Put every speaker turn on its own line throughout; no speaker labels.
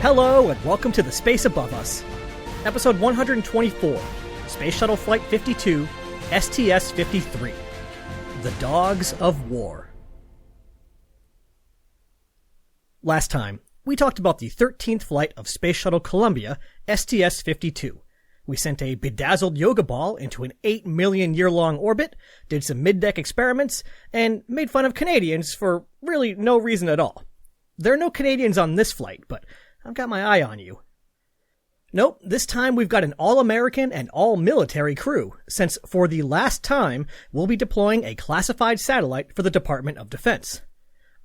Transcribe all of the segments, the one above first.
Hello, and welcome to The Space Above Us. Episode 124, Space Shuttle Flight 52, STS-53, The Dogs of War. Last time, we talked about the 13th flight of Space Shuttle Columbia, STS-52. We sent a bedazzled yoga ball into an 8 million year-long orbit, did some mid-deck experiments, and made fun of Canadians for really no reason at all. There are no Canadians on this flight, but I've got my eye on you. Nope, this time we've got an all-American and all-military crew, since for the last time, we'll be deploying a classified satellite for the Department of Defense.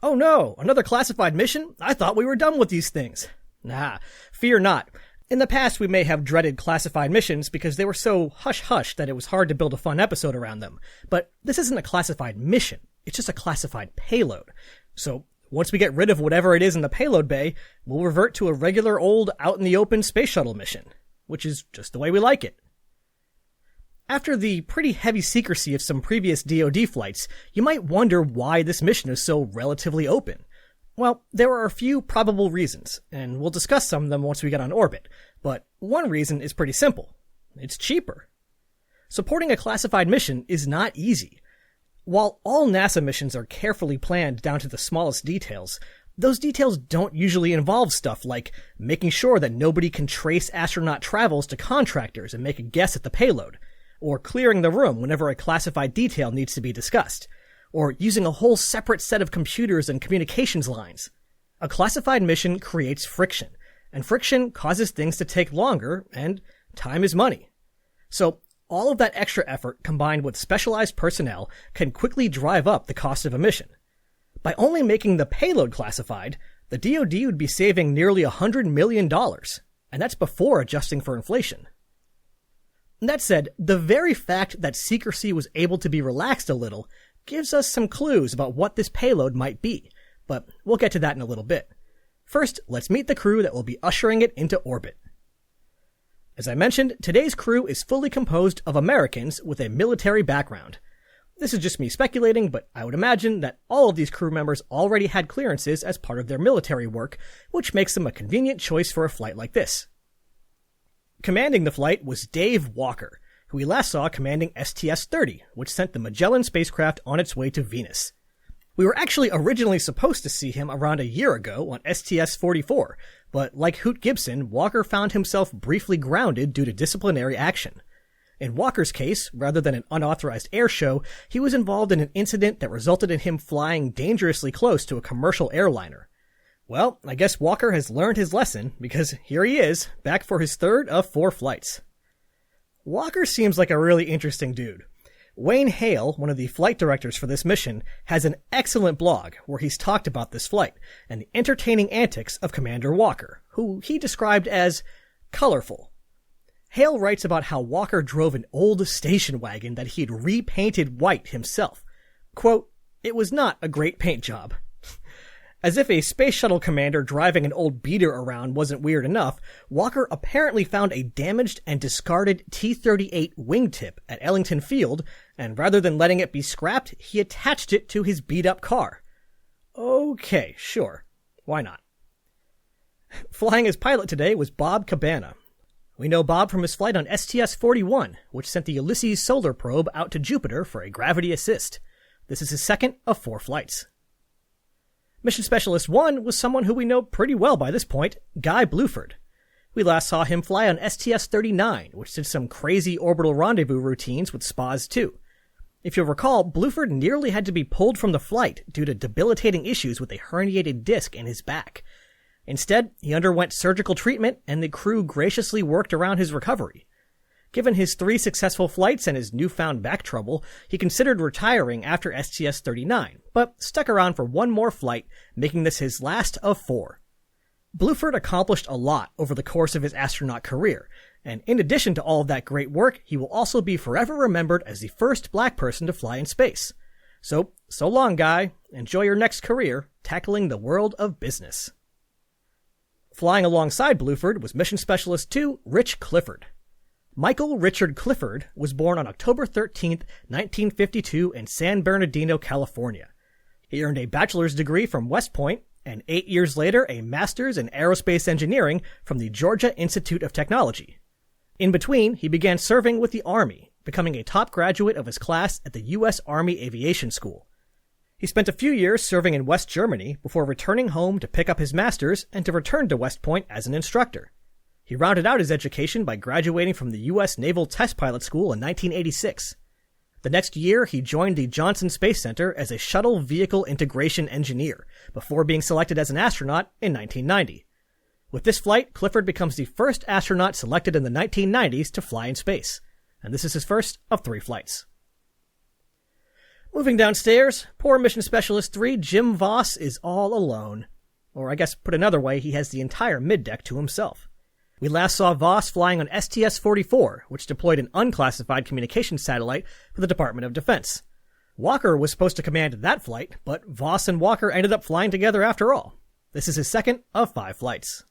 Oh no, another classified mission? I thought we were done with these things. Nah, fear not. In the past, we may have dreaded classified missions because they were so hush-hush that it was hard to build a fun episode around them. But this isn't a classified mission. It's just a classified payload. So once we get rid of whatever it is in the payload bay, we'll revert to a regular old out-in-the-open space shuttle mission, which is just the way we like it. After the pretty heavy secrecy of some previous DoD flights, you might wonder why this mission is so relatively open. Well, there are a few probable reasons, and we'll discuss some of them once we get on orbit, but one reason is pretty simple. It's cheaper. Supporting a classified mission is not easy. While all NASA missions are carefully planned down to the smallest details, those details don't usually involve stuff like making sure that nobody can trace astronaut travels to contractors and make a guess at the payload, or clearing the room whenever a classified detail needs to be discussed, or using a whole separate set of computers and communications lines. A classified mission creates friction, and friction causes things to take longer, and time is money. So all of that extra effort combined with specialized personnel can quickly drive up the cost of a mission. By only making the payload classified, the DoD would be saving nearly $100 million, and that's before adjusting for inflation. That said, the very fact that secrecy was able to be relaxed a little gives us some clues about what this payload might be, but we'll get to that in a little bit. First, let's meet the crew that will be ushering it into orbit. As I mentioned, today's crew is fully composed of Americans with a military background. This is just me speculating, but I would imagine that all of these crew members already had clearances as part of their military work, which makes them a convenient choice for a flight like this. Commanding the flight was Dave Walker, who we last saw commanding STS-30, which sent the Magellan spacecraft on its way to Venus. We were actually originally supposed to see him around a year ago on STS-44, but like Hoot Gibson, Walker found himself briefly grounded due to disciplinary action. In Walker's case, rather than an unauthorized air show, he was involved in an incident that resulted in him flying dangerously close to a commercial airliner. Well, I guess Walker has learned his lesson, because here he is, back for his third of 4 flights. Walker seems like a really interesting dude. Wayne Hale, one of the flight directors for this mission, has an excellent blog where he's talked about this flight and the entertaining antics of Commander Walker, who he described as colorful. Hale writes about how Walker drove an old station wagon that he'd repainted white himself. Quote, "It was not a great paint job." As if a space shuttle commander driving an old beater around wasn't weird enough, Walker apparently found a damaged and discarded T-38 wingtip at Ellington Field, and rather than letting it be scrapped, he attached it to his beat-up car. Okay, sure. Why not? Flying as pilot today was Bob Cabana. We know Bob from his flight on STS-41, which sent the Ulysses solar probe out to Jupiter for a gravity assist. This is his second of 4 flights. Mission Specialist 1 was someone who we know pretty well by this point, Guy Bluford. We last saw him fly on STS-39, which did some crazy orbital rendezvous routines with SPAs too. If you'll recall, Bluford nearly had to be pulled from the flight due to debilitating issues with a herniated disc in his back. Instead, he underwent surgical treatment, and the crew graciously worked around his recovery. Given his 3 successful flights and his newfound back trouble, he considered retiring after STS-39, but stuck around for one more flight, making this his last of 4. Bluford accomplished a lot over the course of his astronaut career, and in addition to all of that great work, he will also be forever remembered as the first black person to fly in space. So long, Guy. Enjoy your next career, tackling the world of business. Flying alongside Bluford was Mission Specialist 2, Rich Clifford. Michael Richard Clifford was born on October 13, 1952 in San Bernardino, California. He earned a bachelor's degree from West Point and 8 years later a master's in aerospace engineering from the Georgia Institute of Technology. In between, he began serving with the Army, becoming a top graduate of his class at the U.S. Army Aviation School. He spent a few years serving in West Germany before returning home to pick up his master's and to return to West Point as an instructor. He rounded out his education by graduating from the U.S. Naval Test Pilot School in 1986. The next year, he joined the Johnson Space Center as a shuttle vehicle integration engineer, before being selected as an astronaut in 1990. With this flight, Clifford becomes the first astronaut selected in the 1990s to fly in space, and this is his first of 3 flights. Moving downstairs, poor Mission Specialist 3 Jim Voss is all alone. Or I guess put another way, he has the entire middeck to himself. We last saw Voss flying on STS-54, which deployed an unclassified communications satellite for the Department of Defense. Walker was supposed to command that flight, but Voss and Walker ended up flying together after all. This is his second of 5 flights.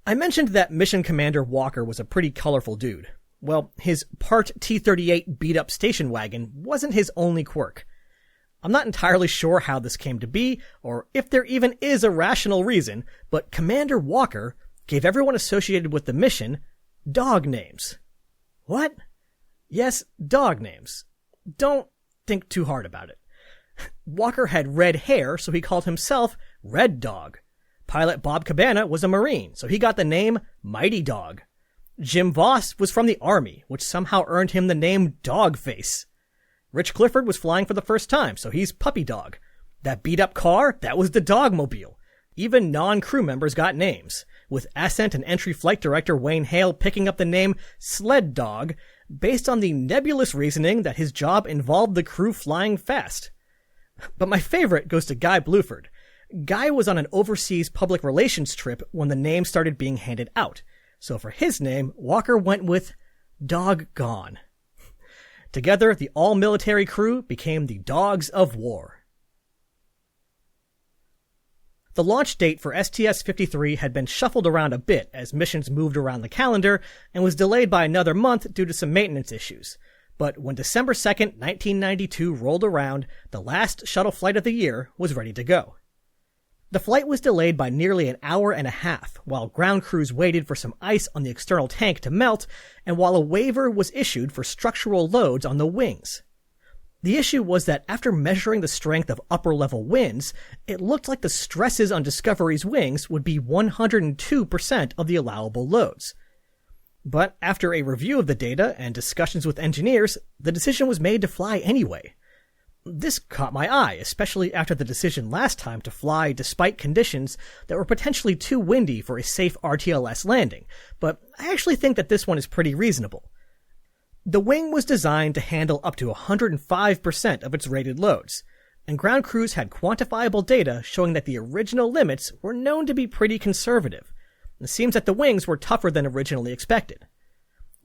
I mentioned that Mission Commander Walker was a pretty colorful dude. Well, his Part T-38 beat-up station wagon wasn't his only quirk. I'm not entirely sure how this came to be, or if there even is a rational reason, but Commander Walker gave everyone associated with the mission dog names. What? Yes, dog names. Don't think too hard about it. Walker had red hair, so he called himself Red Dog. Pilot Bob Cabana was a Marine, so he got the name Mighty Dog. Jim Voss was from the Army, which somehow earned him the name Dogface. Rich Clifford was flying for the first time, so he's Puppy Dog. That beat-up car, that was the Dogmobile. Even non-crew members got names, with Ascent and Entry Flight Director Wayne Hale picking up the name Sled Dog, based on the nebulous reasoning that his job involved the crew flying fast. But my favorite goes to Guy Bluford. Guy was on an overseas public relations trip when the name started being handed out, so for his name, Walker went with Doggone. Together, the all-military crew became the Dogs of War. The launch date for STS-53 had been shuffled around a bit as missions moved around the calendar and was delayed by another month due to some maintenance issues. But when December 2nd, 1992 rolled around, the last shuttle flight of the year was ready to go. The flight was delayed by nearly an hour and a half, while ground crews waited for some ice on the external tank to melt, and while a waiver was issued for structural loads on the wings. The issue was that after measuring the strength of upper-level winds, it looked like the stresses on Discovery's wings would be 102% of the allowable loads. But after a review of the data and discussions with engineers, the decision was made to fly anyway. This caught my eye, especially after the decision last time to fly despite conditions that were potentially too windy for a safe RTLS landing, but I actually think that this one is pretty reasonable. The wing was designed to handle up to 105% of its rated loads, and ground crews had quantifiable data showing that the original limits were known to be pretty conservative. It seems that the wings were tougher than originally expected.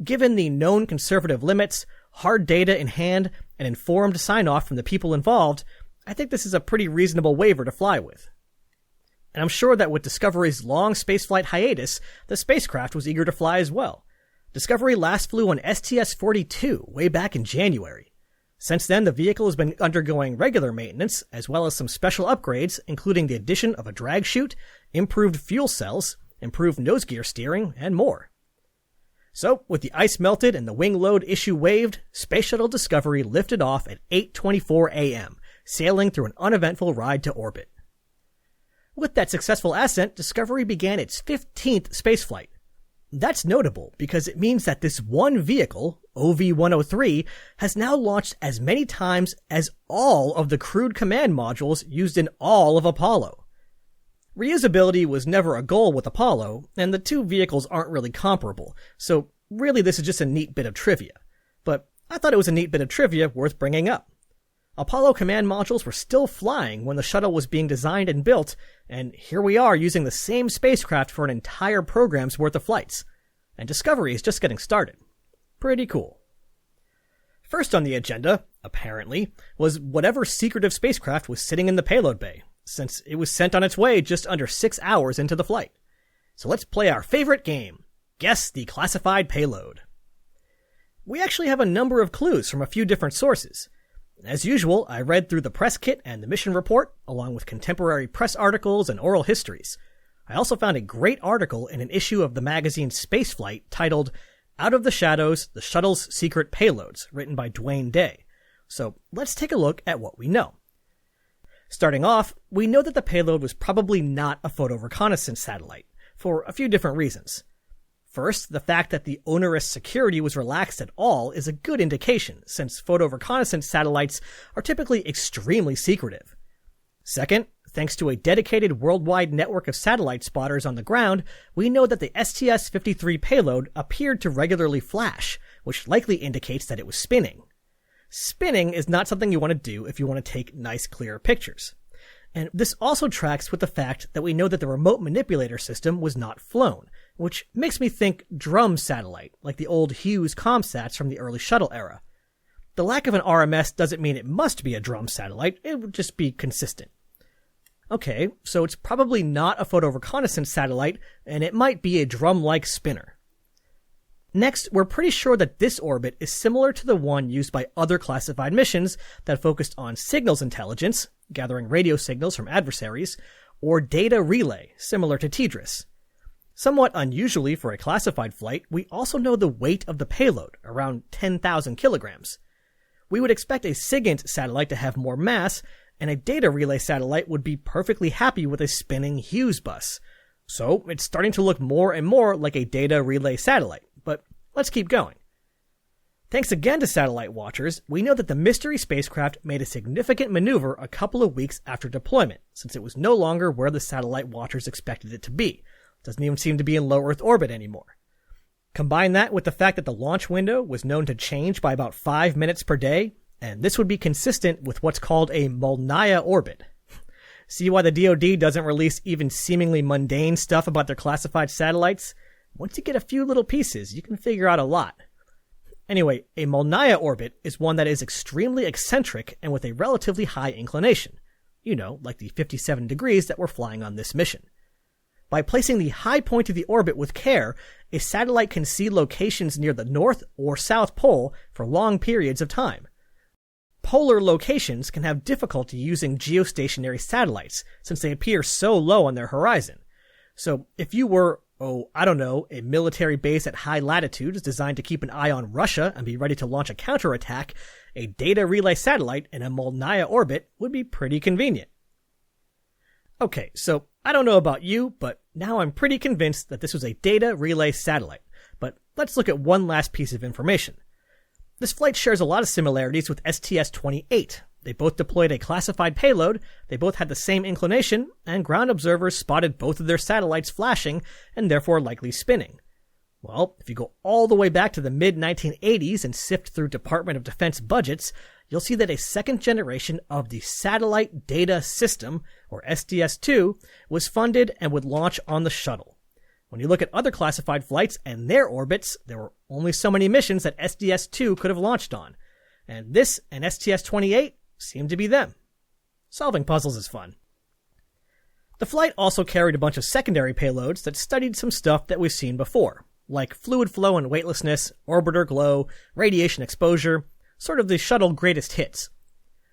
Given the known conservative limits, hard data in hand, and informed sign-off from the people involved, I think this is a pretty reasonable waiver to fly with. And I'm sure that with Discovery's long spaceflight hiatus, the spacecraft was eager to fly as well. Discovery last flew on STS-42 way back in January. Since then, the vehicle has been undergoing regular maintenance, as well as some special upgrades, including the addition of a drag chute, improved fuel cells, improved nose gear steering, and more. So, with the ice melted and the wing load issue waived, Space Shuttle Discovery lifted off at 8:24 a.m., sailing through an uneventful ride to orbit. With that successful ascent, Discovery began its 15th spaceflight. That's notable because it means that this one vehicle, OV-103, has now launched as many times as all of the crewed command modules used in all of Apollo. Reusability was never a goal with Apollo, and the two vehicles aren't really comparable, so really this is just a neat bit of trivia. But I thought it was a neat bit of trivia worth bringing up. Apollo command modules were still flying when the shuttle was being designed and built, and here we are using the same spacecraft for an entire program's worth of flights. And Discovery is just getting started. Pretty cool. First on the agenda, apparently, was whatever secretive spacecraft was sitting in the payload bay, since it was sent on its way just under 6 hours into the flight. So let's play our favorite game, Guess the Classified Payload. We actually have a number of clues from a few different sources. As usual, I read through the press kit and the mission report, along with contemporary press articles and oral histories. I also found a great article in an issue of the magazine Spaceflight titled Out of the Shadows, the Shuttle's Secret Payloads, written by Dwayne Day. So let's take a look at what we know. Starting off, we know that the payload was probably not a photo reconnaissance satellite, for a few different reasons. First, the fact that the onerous security was relaxed at all is a good indication, since photo reconnaissance satellites are typically extremely secretive. Second, thanks to a dedicated worldwide network of satellite spotters on the ground, we know that the STS-53 payload appeared to regularly flash, which likely indicates that it was spinning. Spinning is not something you want to do if you want to take nice, clear pictures. And this also tracks with the fact that we know that the remote manipulator system was not flown, which makes me think drum satellite, like the old Hughes ComSats from the early shuttle era. The lack of an RMS doesn't mean it must be a drum satellite, it would just be consistent. Okay, so it's probably not a photo reconnaissance satellite, and it might be a drum-like spinner. Next, we're pretty sure that this orbit is similar to the one used by other classified missions that focused on signals intelligence, gathering radio signals from adversaries, or data relay, similar to TDRS. Somewhat unusually for a classified flight, we also know the weight of the payload, around 10,000 kilograms. We would expect a SIGINT satellite to have more mass, and a data relay satellite would be perfectly happy with a spinning Hughes bus. So it's starting to look more and more like a data relay satellite, but let's keep going. Thanks again to satellite watchers, we know that the Mystery spacecraft made a significant maneuver a couple of weeks after deployment, since it was no longer where the satellite watchers expected it to be. It doesn't even seem to be in low Earth orbit anymore. Combine that with the fact that the launch window was known to change by about 5 minutes per day, and this would be consistent with what's called a Molniya orbit. See why the DoD doesn't release even seemingly mundane stuff about their classified satellites? Once you get a few little pieces, you can figure out a lot. Anyway, a Molniya orbit is one that is extremely eccentric and with a relatively high inclination. You know, like the 57 degrees that we're flying on this mission. By placing the high point of the orbit with care, a satellite can see locations near the North or South Pole for long periods of time. Polar locations can have difficulty using geostationary satellites, since they appear so low on their horizon. So if you were, a military base at high latitudes designed to keep an eye on Russia and be ready to launch a counterattack, a data relay satellite in a Molniya orbit would be pretty convenient. Okay, so I don't know about you, but now I'm pretty convinced that this was a data relay satellite. But let's look at one last piece of information. This flight shares a lot of similarities with STS-28. They both deployed a classified payload, they both had the same inclination, and ground observers spotted both of their satellites flashing and therefore likely spinning. Well, if you go all the way back to the mid-1980s and sift through Department of Defense budgets, you'll see that a second generation of the Satellite Data System, or STS-2, was funded and would launch on the shuttle. When you look at other classified flights and their orbits, there were only so many missions that STS-2 could have launched on. And this and STS-28 seem to be them. Solving puzzles is fun. The flight also carried a bunch of secondary payloads that studied some stuff that we've seen before, like fluid flow and weightlessness, orbiter glow, radiation exposure, sort of the shuttle greatest hits.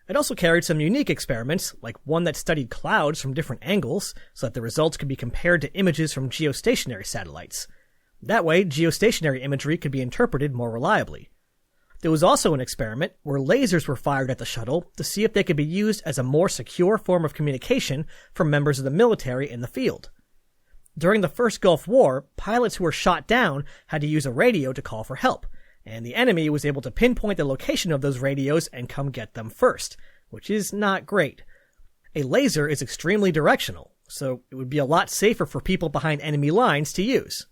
It also carried some unique experiments, like one that studied clouds from different angles, so that the results could be compared to images from geostationary satellites. That way, geostationary imagery could be interpreted more reliably. There was also an experiment where lasers were fired at the shuttle to see if they could be used as a more secure form of communication for members of the military in the field. During the first Gulf War, pilots who were shot down had to use a radio to call for help, and the enemy was able to pinpoint the location of those radios and come get them first, which is not great. A laser is extremely directional, so it would be a lot safer for people behind enemy lines to use.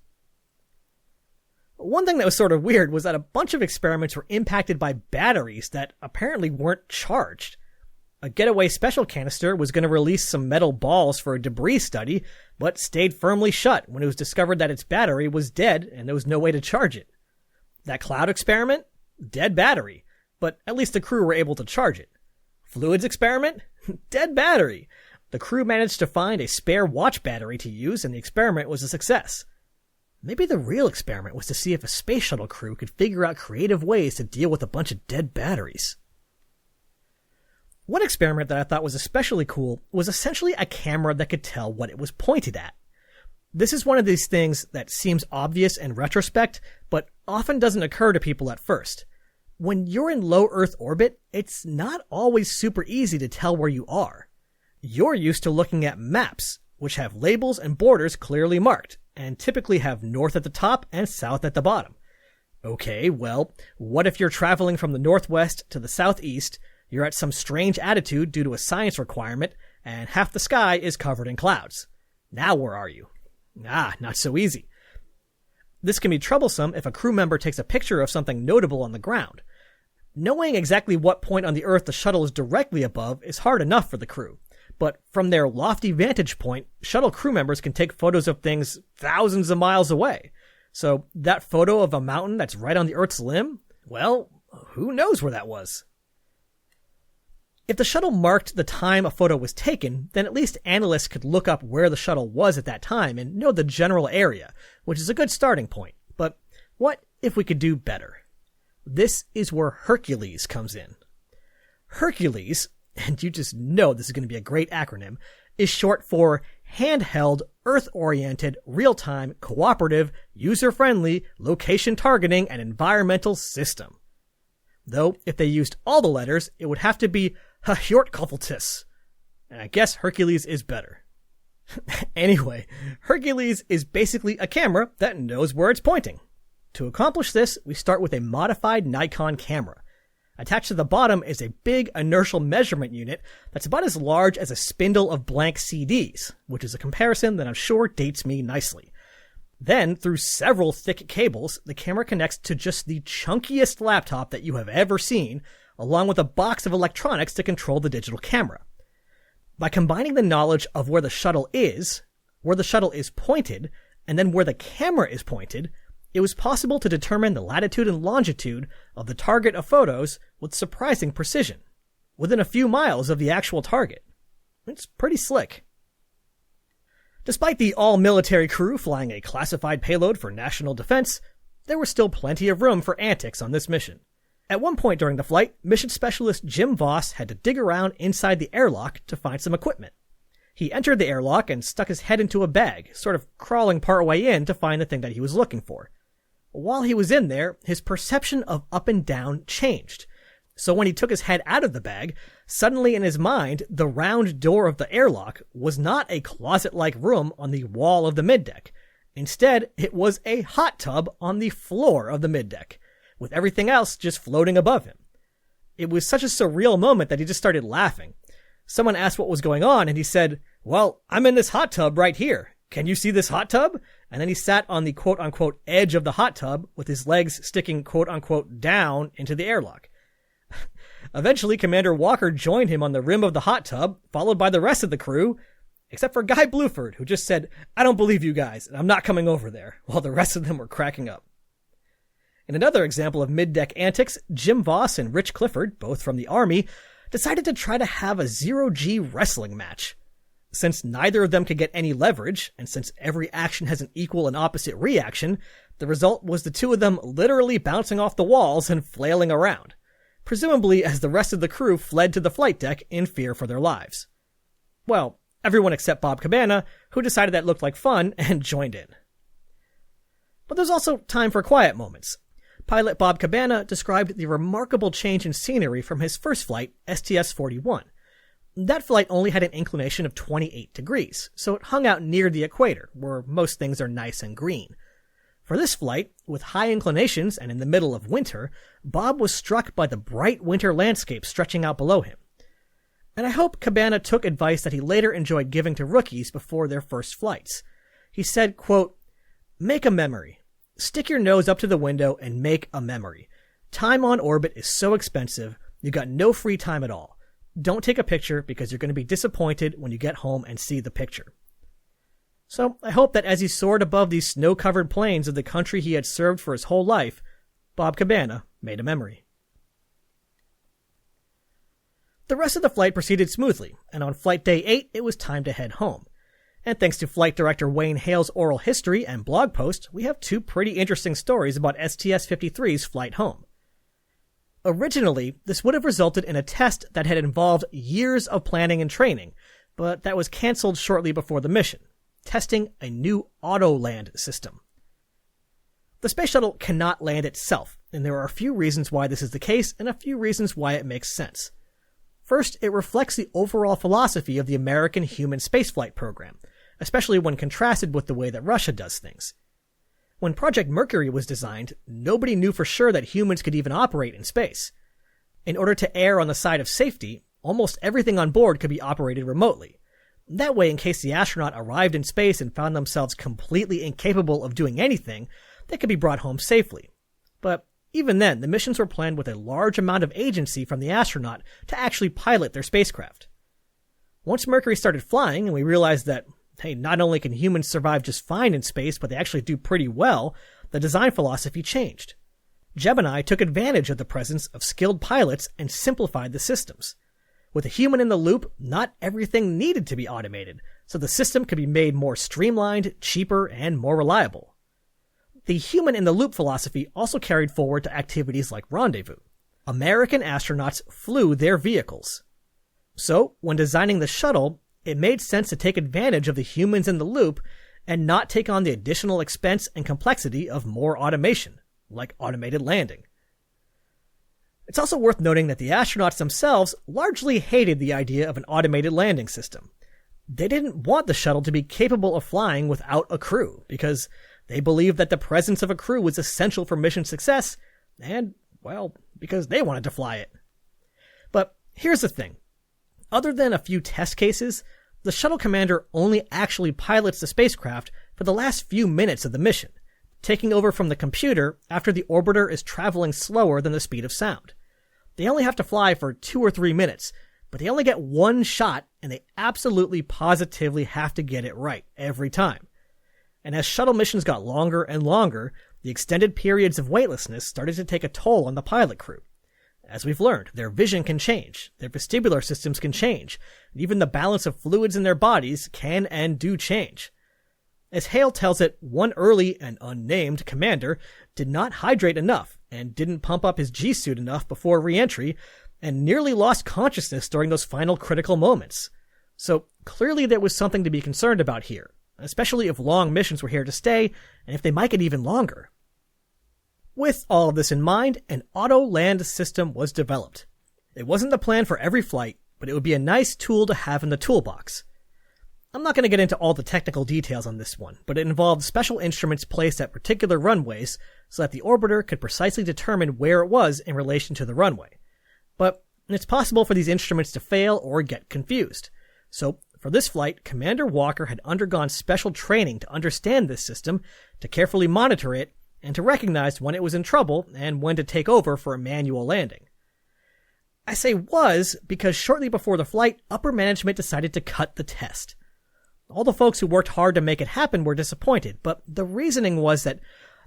One thing that was sort of weird was that a bunch of experiments were impacted by batteries that apparently weren't charged. A getaway special canister was going to release some metal balls for a debris study, but stayed firmly shut when it was discovered that its battery was dead and there was no way to charge it. That cloud experiment? Dead battery, but at least the crew were able to charge it. Fluids experiment? Dead battery. The crew managed to find a spare watch battery to use and the experiment was a success. Maybe the real experiment was to see if a space shuttle crew could figure out creative ways to deal with a bunch of dead batteries. One experiment that I thought was especially cool was essentially a camera that could tell what it was pointed at. This is one of these things that seems obvious in retrospect, but often doesn't occur to people at first. When you're in low Earth orbit, it's not always super easy to tell where you are. You're used to looking at maps, which have labels and borders clearly marked, and typically have north at the top and south at the bottom. Okay, well, what if you're traveling from the northwest to the southeast, you're at some strange altitude due to a science requirement, and half the sky is covered in clouds? Now where are you? Not so easy. This can be troublesome if a crew member takes a picture of something notable on the ground. Knowing exactly what point on the Earth the shuttle is directly above is hard enough for the crew, but from their lofty vantage point, shuttle crew members can take photos of things thousands of miles away. So that photo of a mountain that's right on the Earth's limb? Well, who knows where that was? If the shuttle marked the time a photo was taken, then at least analysts could look up where the shuttle was at that time and know the general area, which is a good starting point. But what if we could do better? This is where Hercules comes in. Hercules, and you just know this is going to be a great acronym, is short for Handheld, Earth-Oriented, Real-Time, Cooperative, User-Friendly, Location Targeting, and Environmental System. Though, if they used all the letters, it would have to be Hjortkofeltis. And I guess Hercules is better. Anyway, Hercules is basically a camera that knows where it's pointing. To accomplish this, we start with a modified Nikon camera. Attached to the bottom is a big inertial measurement unit that's about as large as a spindle of blank CDs, which is a comparison that I'm sure dates me nicely. Then, through several thick cables, the camera connects to just the chunkiest laptop that you have ever seen, along with a box of electronics to control the digital camera. By combining the knowledge of where the shuttle is pointed, and then where the camera is pointed, it was possible to determine the latitude and longitude of the target of photos with surprising precision, within a few miles of the actual target. It's pretty slick. Despite the all-military crew flying a classified payload for national defense, there was still plenty of room for antics on this mission. At one point during the flight, mission specialist Jim Voss had to dig around inside the airlock to find some equipment. He entered the airlock and stuck his head into a bag, sort of crawling partway in to find the thing that he was looking for. While he was in there, his perception of up and down changed. So when he took his head out of the bag, suddenly in his mind, the round door of the airlock was not a closet-like room on the wall of the middeck. Instead, it was a hot tub on the floor of the middeck, with everything else just floating above him. It was such a surreal moment that he just started laughing. Someone asked what was going on, and he said, "Well, I'm in this hot tub right here. Can you see this hot tub?" And then he sat on the quote-unquote edge of the hot tub with his legs sticking quote-unquote down into the airlock. Eventually, Commander Walker joined him on the rim of the hot tub, followed by the rest of the crew, except for Guy Bluford, who just said, "I don't believe you guys, and I'm not coming over there," while the rest of them were cracking up. In another example of mid-deck antics, Jim Voss and Rich Clifford, both from the Army, decided to try to have a zero-G wrestling match. Since neither of them could get any leverage, and since every action has an equal and opposite reaction, the result was the two of them literally bouncing off the walls and flailing around, presumably as the rest of the crew fled to the flight deck in fear for their lives. Well, everyone except Bob Cabana, who decided that looked like fun and joined in. But there's also time for quiet moments. Pilot Bob Cabana described the remarkable change in scenery from his first flight, STS-41. That flight only had an inclination of 28 degrees, so it hung out near the equator, where most things are nice and green. For this flight, with high inclinations and in the middle of winter, Bob was struck by the bright winter landscape stretching out below him. And I hope Cabana took advice that he later enjoyed giving to rookies before their first flights. He said, quote, "Make a memory. Stick your nose up to the window and make a memory. Time on orbit is so expensive, you got no free time at all. Don't take a picture because you're going to be disappointed when you get home and see the picture." So I hope that as he soared above these snow-covered plains of the country he had served for his whole life, Bob Cabana made a memory. The rest of the flight proceeded smoothly, and on flight day 8, it was time to head home. And thanks to flight director Wayne Hale's oral history and blog post, we have two pretty interesting stories about STS-53's flight home. Originally, this would have resulted in a test that had involved years of planning and training, but that was cancelled shortly before the mission, testing a new auto-land system. The space shuttle cannot land itself, and there are a few reasons why this is the case and a few reasons why it makes sense. First, it reflects the overall philosophy of the American human spaceflight program, especially when contrasted with the way that Russia does things. When Project Mercury was designed, nobody knew for sure that humans could even operate in space. In order to err on the side of safety, almost everything on board could be operated remotely. That way, in case the astronaut arrived in space and found themselves completely incapable of doing anything, they could be brought home safely. But even then, the missions were planned with a large amount of agency from the astronaut to actually pilot their spacecraft. Once Mercury started flying and we realized that, hey, not only can humans survive just fine in space, but they actually do pretty well, the design philosophy changed. Gemini took advantage of the presence of skilled pilots and simplified the systems. With a human in the loop, not everything needed to be automated, so the system could be made more streamlined, cheaper, and more reliable. The human-in-the-loop philosophy also carried forward to activities like rendezvous. American astronauts flew their vehicles. So, when designing the shuttle, it made sense to take advantage of the humans in the loop and not take on the additional expense and complexity of more automation, like automated landing. It's also worth noting that the astronauts themselves largely hated the idea of an automated landing system. They didn't want the shuttle to be capable of flying without a crew, because they believed that the presence of a crew was essential for mission success, and, well, because they wanted to fly it. But here's the thing. Other than a few test cases, the shuttle commander only actually pilots the spacecraft for the last few minutes of the mission, taking over from the computer after the orbiter is traveling slower than the speed of sound. They only have to fly for 2 or 3 minutes, but they only get one shot, and they absolutely positively have to get it right every time. And as shuttle missions got longer and longer, the extended periods of weightlessness started to take a toll on the pilot crew. As we've learned, their vision can change, their vestibular systems can change, and even the balance of fluids in their bodies can and do change. As Hale tells it, one early and unnamed commander did not hydrate enough and didn't pump up his G-suit enough before re-entry and nearly lost consciousness during those final critical moments. So clearly there was something to be concerned about here, especially if long missions were here to stay and if they might get even longer. With all of this in mind, an auto-land system was developed. It wasn't the plan for every flight, but it would be a nice tool to have in the toolbox. I'm not going to get into all the technical details on this one, but it involved special instruments placed at particular runways so that the orbiter could precisely determine where it was in relation to the runway. But it's possible for these instruments to fail or get confused. So, for this flight, Commander Walker had undergone special training to understand this system, to carefully monitor it, and to recognize when it was in trouble and when to take over for a manual landing. I say was because shortly before the flight, upper management decided to cut the test. All the folks who worked hard to make it happen were disappointed, but the reasoning was that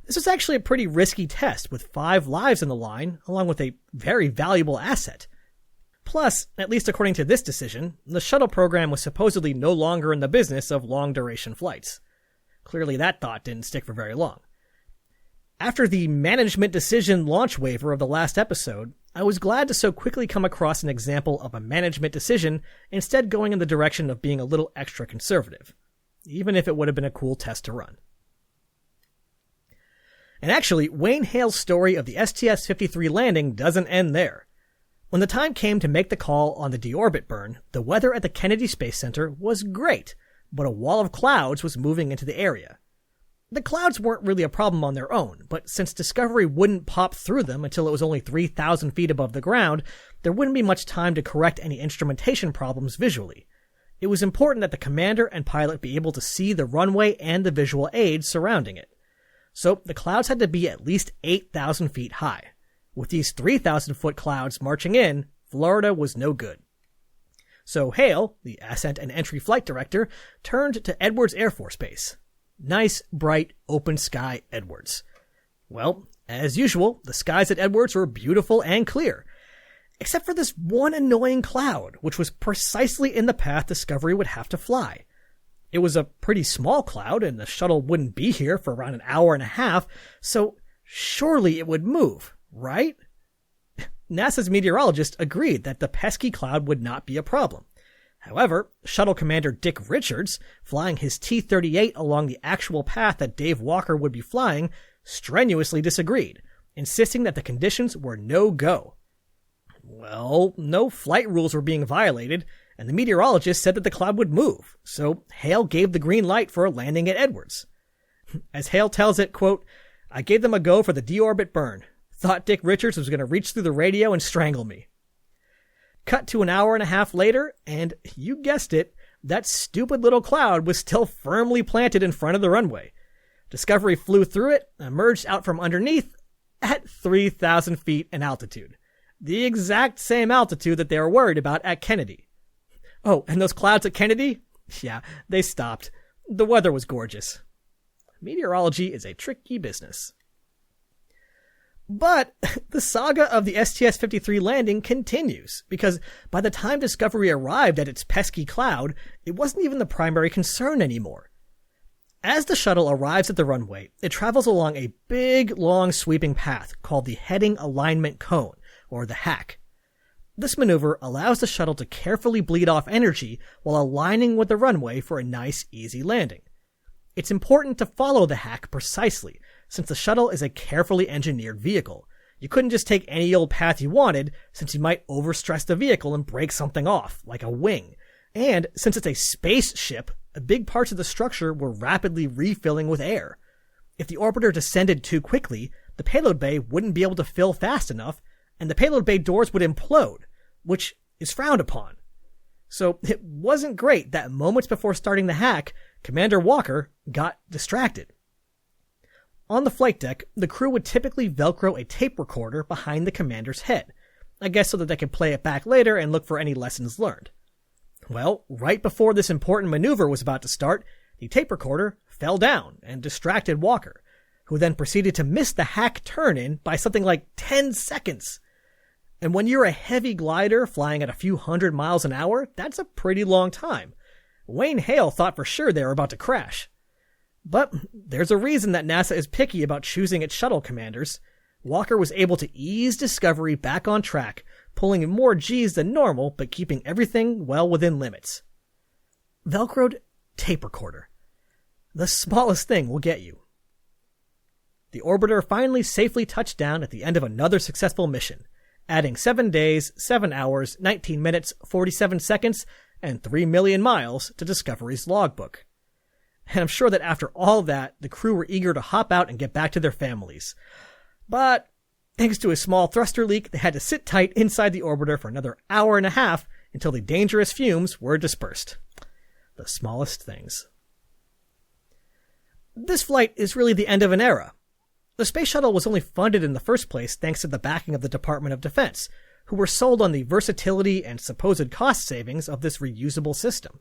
this was actually a pretty risky test with 5 lives on the line, along with a very valuable asset. Plus, at least according to this decision, the shuttle program was supposedly no longer in the business of long-duration flights. Clearly that thought didn't stick for very long. After the management decision launch waiver of the last episode, I was glad to so quickly come across an example of a management decision instead going in the direction of being a little extra conservative, even if it would have been a cool test to run. And actually, Wayne Hale's story of the STS-53 landing doesn't end there. When the time came to make the call on the deorbit burn, the weather at the Kennedy Space Center was great, but a wall of clouds was moving into the area. The clouds weren't really a problem on their own, but since Discovery wouldn't pop through them until it was only 3,000 feet above the ground, there wouldn't be much time to correct any instrumentation problems visually. It was important that the commander and pilot be able to see the runway and the visual aids surrounding it. So the clouds had to be at least 8,000 feet high. With these 3,000-foot clouds marching in, Florida was no good. So Hale, the Ascent and Entry Flight Director, turned to Edwards Air Force Base. Nice, bright, open sky Edwards. Well, as usual, the skies at Edwards were beautiful and clear, except for this one annoying cloud, which was precisely in the path Discovery would have to fly. It was a pretty small cloud, and the shuttle wouldn't be here for around an hour and a half, so surely it would move, right? NASA's meteorologists agreed that the pesky cloud would not be a problem. However, Shuttle Commander Dick Richards, flying his T-38 along the actual path that Dave Walker would be flying, strenuously disagreed, insisting that the conditions were no-go. Well, no flight rules were being violated, and the meteorologist said that the cloud would move, so Hale gave the green light for a landing at Edwards. As Hale tells it, quote, "I gave them a go for the deorbit burn. Thought Dick Richards was going to reach through the radio and strangle me." Cut to an hour and a half later, and you guessed it, that stupid little cloud was still firmly planted in front of the runway. Discovery flew through it, emerged out from underneath at 3,000 feet in altitude. The exact same altitude that they were worried about at Kennedy. Oh, and those clouds at Kennedy? Yeah, they stopped. The weather was gorgeous. Meteorology is a tricky business. But the saga of the STS-53 landing continues, because by the time Discovery arrived at its pesky cloud, it wasn't even the primary concern anymore. As the shuttle arrives at the runway, it travels along a big, long sweeping path called the Heading Alignment Cone, or the HAC. This maneuver allows the shuttle to carefully bleed off energy while aligning with the runway for a nice, easy landing. It's important to follow the HAC precisely, since the shuttle is a carefully engineered vehicle. You couldn't just take any old path you wanted, since you might overstress the vehicle and break something off, like a wing. And since it's a spaceship, big parts of the structure were rapidly refilling with air. If the orbiter descended too quickly, the payload bay wouldn't be able to fill fast enough, and the payload bay doors would implode, which is frowned upon. So it wasn't great that moments before starting the hack, Commander Walker got distracted. On the flight deck, the crew would typically Velcro a tape recorder behind the commander's head, I guess so that they could play it back later and look for any lessons learned. Well, right before this important maneuver was about to start, the tape recorder fell down and distracted Walker, who then proceeded to miss the hack turn-in by something like 10 seconds. And when you're a heavy glider flying at a few hundred miles an hour, that's a pretty long time. Wayne Hale thought for sure they were about to crash. But there's a reason that NASA is picky about choosing its shuttle commanders. Walker was able to ease Discovery back on track, pulling in more G's than normal, but keeping everything well within limits. Velcroed tape recorder. The smallest thing will get you. The orbiter finally safely touched down at the end of another successful mission, adding 7 days, 7 hours, 19 minutes, 47 seconds, and 3 million miles to Discovery's logbook. And I'm sure that after all that, the crew were eager to hop out and get back to their families. But thanks to a small thruster leak, they had to sit tight inside the orbiter for another hour and a half until the dangerous fumes were dispersed. The smallest things. This flight is really the end of an era. The space shuttle was only funded in the first place thanks to the backing of the Department of Defense, who were sold on the versatility and supposed cost savings of this reusable system.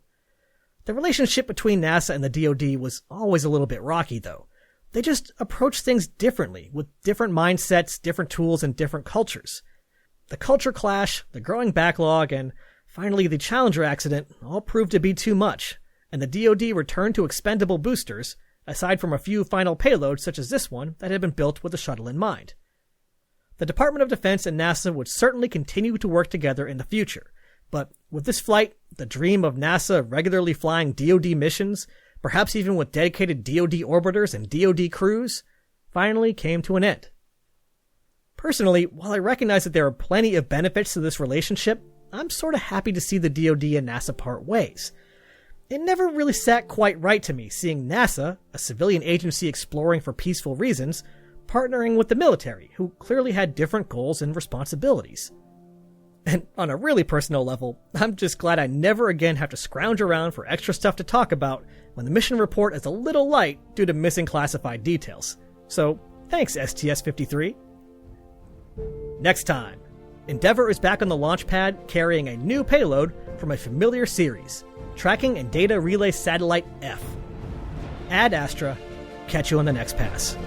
The relationship between NASA and the DoD was always a little bit rocky, though. They just approached things differently, with different mindsets, different tools, and different cultures. The culture clash, the growing backlog, and finally the Challenger accident all proved to be too much, and the DoD returned to expendable boosters, aside from a few final payloads such as this one that had been built with the shuttle in mind. The Department of Defense and NASA would certainly continue to work together in the future, but with this flight, the dream of NASA regularly flying DoD missions, perhaps even with dedicated DoD orbiters and DoD crews, finally came to an end. Personally, while I recognize that there are plenty of benefits to this relationship, I'm sort of happy to see the DoD and NASA part ways. It never really sat quite right to me seeing NASA, a civilian agency exploring for peaceful reasons, partnering with the military, who clearly had different goals and responsibilities. And on a really personal level, I'm just glad I never again have to scrounge around for extra stuff to talk about when the mission report is a little light due to missing classified details. So, thanks STS-53. Next time, Endeavour is back on the launch pad carrying a new payload from a familiar series, Tracking and Data Relay Satellite F. Ad Astra, catch you on the next pass.